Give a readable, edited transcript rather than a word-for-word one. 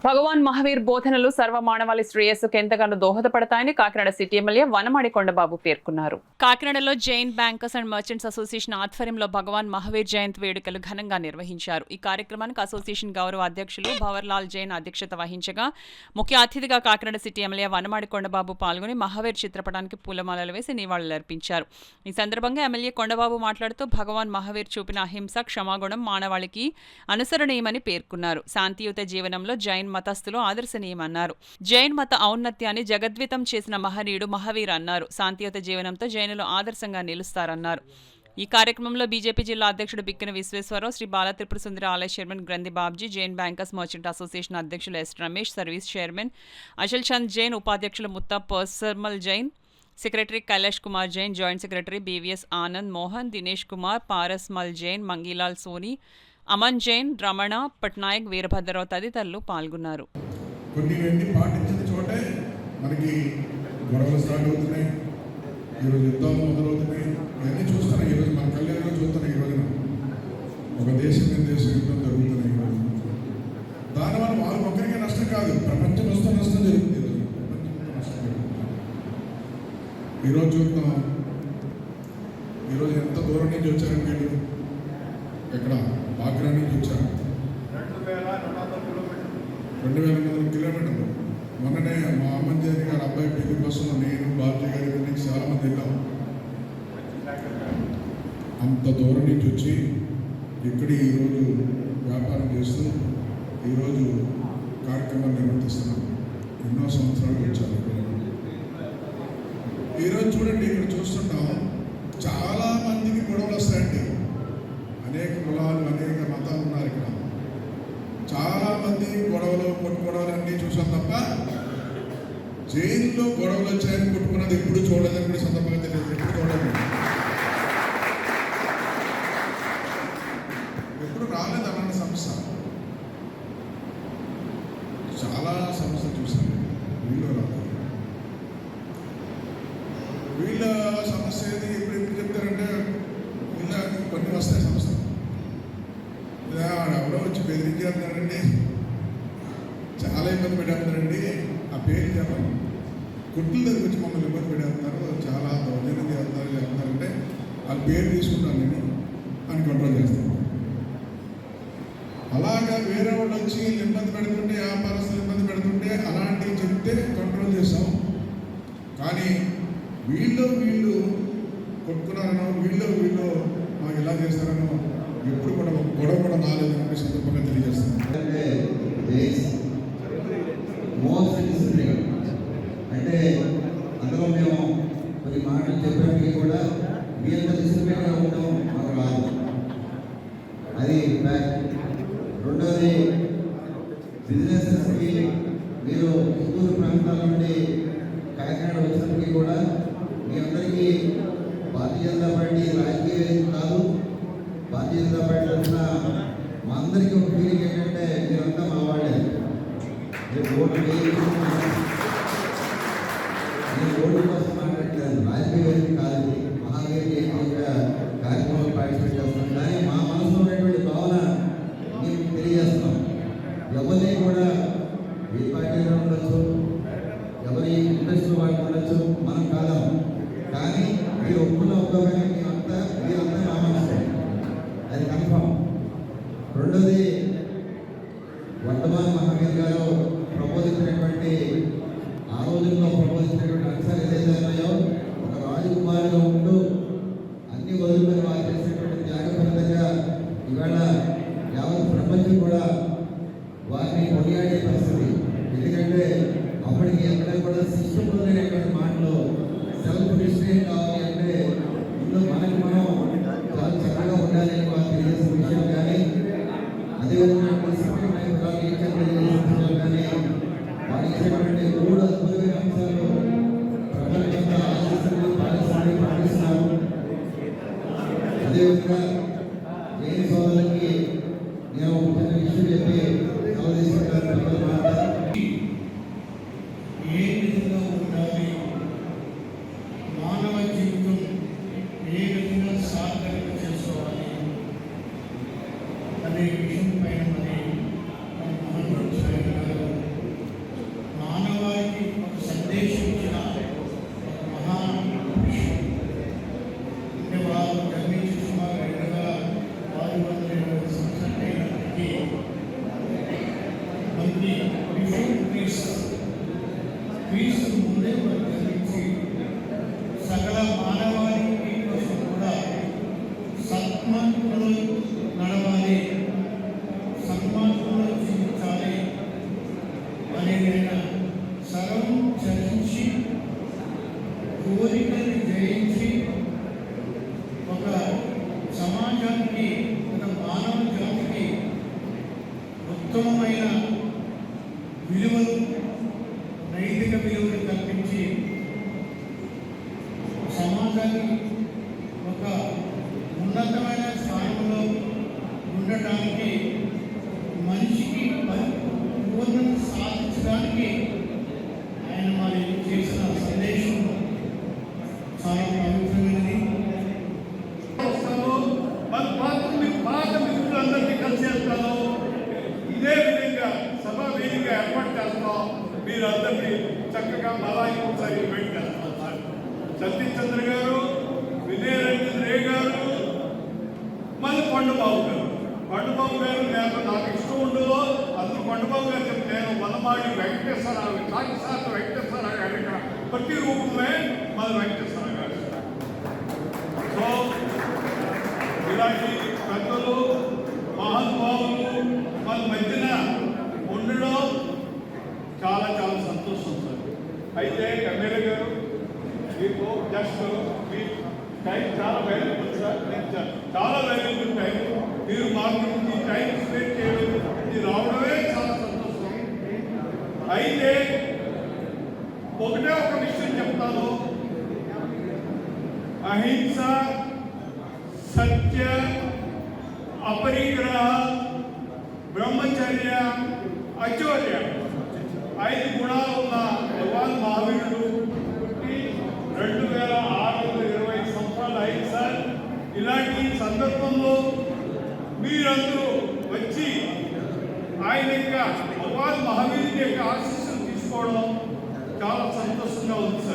భగవాన్ మహావీర్ బోధనలు సర్వమానవాళి శ్రేయస్సుకు ఎంతగానో దోహదపడతాయని Kakinada city MLA Vanamadi Kondababu పేర్కొన్నారు. కాకినాడలో Jain bankers and merchants association ఆధ్వర్యంలో భగవాన్ మహావీర్ జయంతి వేడుకలు ఘనంగా నిర్వహించారు. ఈ కార్యక్రమానికి అసోసియేషన్ గౌరవ అధ్యక్షులు భవర్లాల్ జైన్ అధ్యక్షత వహించగా ముఖ్య అతిథిగా కాకినాడ సిటీ ఎమ్మెల్యే వనమాడి కొండబాబు పాల్గొని మహావీర్ చిత్రపటానికి పూలమాలలు వేసి నివాళులర్పించారు. ఈ సందర్భంగా ఎమ్మెల్యే కొండబాబు మాట్లాడుతూ భగవాన్ మహావీర్ చూపిన అహింస, క్షమాగుణం మానవాళికి అనుసరణీయమని పేర్కొన్నారు. శాంతియుత జీవనంలో జైన్ మతస్థులు ఆదర్శనీయమన్నారు. జైన్ మత ఔన్నత్యాన్ని జగద్వితం చేసిన మహనీయుడు మహావీర్ అన్నారు. శాంతియుత జీవనంతో జైనులు ఆదర్శంగా నిలుస్తారన్నారు. ఈ కార్యక్రమంలో బీజేపీ జిల్లా అధ్యక్షుడు బిక్కిన విశ్వేశ్వరరావు, శ్రీ బాల త్రిపుర సుందరి ఆలయ chairman Granthi Babji, Jain bankers merchant association అధ్యక్షులు S Ramesh, service chairman Achal Chand Jain, ఉపాధ్యక్షులు Mutha Parsarmal Jain, secretary Kailash Kumar Jain, joint secretary BVS Anand Mohan, Dinesh Kumar, Paras Mal Jain, Mangilal Soni, Aman Jain, Ramana Patnaik, Veerabhadrarao తదితరులు పాల్గొన్నారు. కొన్ని పాటించిన చోటే మనకి గొడవలు స్టార్ట్ అవుతున్నాయి, ఈరోజు యుద్ధాలు మొదలవుతున్నాయి. ఇవన్నీ చూస్తున్నాయి. ఈరోజు మన కళ్యాణంలో చూస్తున్నాయి. ఈరోజు ఒక దేశం యుద్ధం జరుగుతున్నాయి. ఈరోజు దానివల్ల వాళ్ళు ఒక్కరికే నష్టం కాదు, ప్రపంచం వస్తే నష్టం జరుగుతుంది. ఈరోజు చూద్దాం. ఈరోజు ఎంత దూరం నుంచి వచ్చారు వీళ్ళు, ఎక్కడ ఆగ్రా నుంచి వచ్చారు. 2200 కిలోమీటర్లు. మొన్ననే మా అమ్మంజారి గారు అబ్బాయి పెళ్లి కోసం నేను బాబ్జీ గారి నుంచి చాలామంది వెళ్ళాం. అంత దూరం నుంచి వచ్చి ఇక్కడ ఈరోజు వ్యాపారం చేస్తూ ఈరోజు కార్యక్రమాలు నిర్వర్తిస్తున్నాం. ఎన్నో సంవత్సరాలు వచ్చారు. ఈరోజు చూడండి, ఇక్కడ చూస్తుంటాం చాలా మందికి గొడవలు వస్తాయండి. అనేక కులాలు, అనేక మతాలు ఉన్నారు ఇక్కడ. చాలా మంది కొట్టుకోవడాలు అన్నీ చూసాం తప్ప జైల్లో గొడవలు వచ్చాయని కొట్టుకున్నది ఎప్పుడు చూడలేదని కూడా సందర్భంగా తెలియదు. ఎప్పుడు చూడలేదు, ఎప్పుడు రాలేదు అలాంటి సమస్య. చాలా సమస్య చూసాను. వీళ్ళు రాలేదు. వీళ్ళ సమస్య ఏది ఎప్పుడు చెప్తారంటే వీళ్ళ కొన్ని వస్తాయి సమస్య. ఎవరో వచ్చి బెదిరించేస్తున్నారండి, చాలా ఇబ్బంది పెట్టేస్తున్నారండి. ఆ పేరు చెప్పండి, కుట్ల దగ్గర వచ్చి మమ్మల్ని ఇబ్బంది పెట్టేస్తున్నారు, చాలా దౌర్జన్యం చేస్తున్నారంటే వాళ్ళ పేరు తీసుకుంటాను నేను అని కంట్రోల్ చేస్తాను. అలాగా వేరే వాళ్ళు వచ్చి ఇబ్బంది పెడుతుంటే, వ్యాపారస్తులు ఇబ్బంది పెడుతుంటే అలాంటివి చెప్తే కంట్రోల్ చేస్తాం. కానీ వీళ్ళు కొట్టుకున్నారనో, వీళ్ళు మాకు ఇలా చేస్తారనో ఎప్పుడు కూడా గొడవ కూడా రాలేదని సందర్భంగా తెలియజేస్తున్నాను. అంటే అందులో మేము కొన్ని మాటలు చెప్పడానికి కూడా మీ యొక్క డిసిప్లిన్గా ఉండడం మాకు రాదు. అది రెండోది, బిజినెసెస్కి మీరు సుదూర ప్రాంతాల నుండి కాకినాడ వచ్చినప్పటికీ కూడా మీ అందరికీ భారతీయ జనతా పార్టీ రాజకీయ కాదు. భారతీయ జనతా పార్టీ తరఫున మా అందరికీ ఒక ఫీలింగ్ ఏంటంటే మీరంతా మా వాళ్ళే. ఓటు కోసం మాట్లాడలేదు, రాజకీయ కాదు. మహావీర్ కార్యక్రమాలు పార్టిసిపేట్ చేస్తున్నాం. కానీ మా మనసులో ఉన్నటువంటి భావన మీకు తెలియజేస్తున్నాం. ఎవరిని కూడా ఏ పార్టీలో ఉండొచ్చు, ఎవరి ఇంట్రెస్ట్ వాళ్ళు ఉండొచ్చు, మనం కాదాం. కానీ మీరు ఒప్పుకున్న ఒక్కగానే మీరంతా మా మనసు, అది కన్ఫర్మ్. రెండోది, వర్ధమాన్ మహావీర్ గారు ప్రబోధించినటువంటి ఆ రోజుల్లో ప్రబోధించినటువంటి అంశాలు ఏదైతే ఉన్నాయో, ఒక రాజకుమారిగా ఉంటూ అన్ని వదులుకొని వారు చేసినటువంటి త్యాగఫలితంగా ఇవాళ యావత్ ప్రపంచం కూడా వారిని కొనియాడే పరిస్థితి. ఎందుకంటే అప్పటికి ఎక్కడ కూడా సిస్టంలో లేనటువంటి మాటలు సెల్ఫ్ డిసిప్లిన్ కావాలి అంటే ముందు మనకి మనం చాలా చక్కగా ఉండాలి అని వారు తెలియజేసిన విషయం. కానీ అదేవిధంగా డిసిప్లిన్ కానీ వారు ఇచ్చినటువంటి 3 అద్భుతమైన అంశాలు ప్రపంచంలో పాటిస్తున్నారు. అదేవిధంగా జైన్ సోదరులకి నేను ఒక చిన్న విషయం చెప్పి ఏ విధంగా ఉండాలి, మానవ జీవితం ఏ విధంగా సాధన చేసుకోవాలి అనే విషయం పైన మరి మహోత్సవం ఇది బిఫోర్ క్రీస్తు. క్రీస్తు ముందే మనకు జన్మించి సకల మానవాళికి కోసం కూడా సన్మార్గంలో నడవాలి, సన్మార్గంలో జీవించాలి అనేది ఆయన సర్వం చరించి కోరికని జయించి ఒక సమాజానికి, ఒక మానవ జాతికి ఉత్తమమైన విలువలు, నైతిక విలువలు కల్పించి సమాజాన్ని ఒక ఉన్నతమైన స్థానంలో ఉండటానికి, మనిషికి పూర్ణత సాధించడానికి ఆయన మరి చేసిన సందేశం చాలా పవిత్రమైనది. పాత మిత్రులందరినీ కలిసేస్తాను. ఇదే విధంగా సభా వేదిక ఏర్పాటు చేస్తాం. మీరందరినీ చక్కగా మళ్ళా ఇంకోసారి ఇన్వైట్ చేస్తాం. సార్ సతీష్ చంద్ర గారు, విజయ రంజన్ రే గారు, మళ్ళీ కొండబాబు గారు. కొండబాబు గారు నాకు ఇష్టం ఉండదు, అందుకు కొండబాబు గారు చెప్తే నేను వనమాడి వెంకటేశ్వర సాక్షాత్ వెంకటేశ్వర గారు ఇక్కడ ప్రతి రూపమే మళ్ళీ వెంకటేశ్వర గారు. సో ఇలాంటి పెద్దలు, మహానుభావులు మన మధ్యన ఉండడం చాలా చాలా సంతోషం సార్. అయితే ఎమ్మెల్యే గారు, మీకు జస్ట్ మీ టైం చాలా వాల్యుబుల్ సార్. చాలా వాల్యుబుల్ టైం. మీరు మాకు ఈ టైం స్పెండ్ చేయడం, ఇది రావడమే చాలా సంతోషం. అయితే ఒకటే ఒక విషయం చెప్తాను. అహింస, సత్య, అపరిగ్రహ, బ్రహ్మచర్య, అచౌర్య 5 గుణాలు ఉన్న భగవాన్ మహావీరుడు పుట్టి 2620 సంవత్సరాలు అయింది సార్. ఇలాంటి సందర్భంలో మీరందరూ వచ్చి ఆయన యొక్క భగవాన్ మహావీరుడి యొక్క ఆశీస్సులు తీసుకోవడం చాలా సంతోషంగా ఉంది సార్.